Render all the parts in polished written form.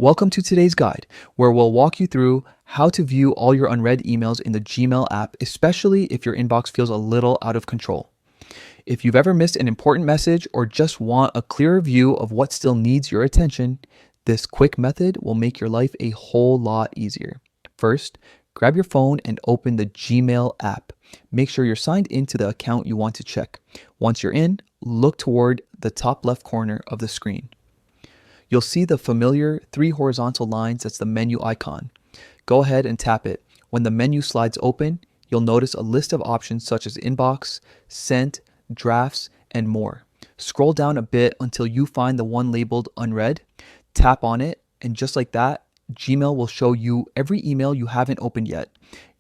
Welcome to today's guide, where we'll walk you through how to view all your unread emails in the Gmail app, especially if your inbox feels a little out of control. If you've ever missed an important message or just want a clearer view of what still needs your attention, this quick method will make your life a whole lot easier. First, grab your phone and open the Gmail app. Make sure you're signed into the account you want to check. Once you're in, look toward the top left corner of the screen. You'll see the familiar 3 horizontal lines that's the menu icon. Go ahead and tap it. When the menu slides open, you'll notice a list of options such as Inbox, Sent, Drafts, and more. Scroll down a bit until you find the one labeled Unread. Tap on it, and just like that, Gmail will show you every email you haven't opened yet,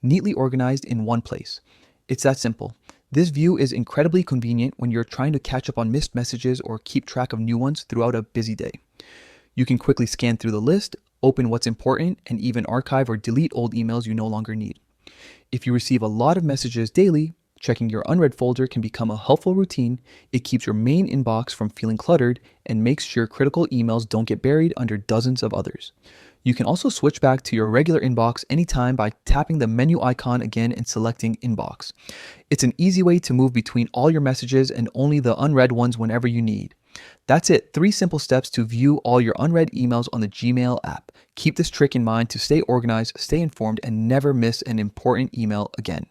neatly organized in one place. It's that simple. This view is incredibly convenient when you're trying to catch up on missed messages or keep track of new ones throughout a busy day. You can quickly scan through the list, open what's important, and even archive or delete old emails you no longer need. If you receive a lot of messages daily, checking your unread folder can become a helpful routine. It keeps your main inbox from feeling cluttered and makes sure critical emails don't get buried under dozens of others. You can also switch back to your regular inbox anytime by tapping the menu icon again and selecting Inbox. It's an easy way to move between all your messages and only the unread ones whenever you need. That's it, 3 simple steps to view all your unread emails on the Gmail app. Keep this trick in mind to stay organized, stay informed, and never miss an important email again.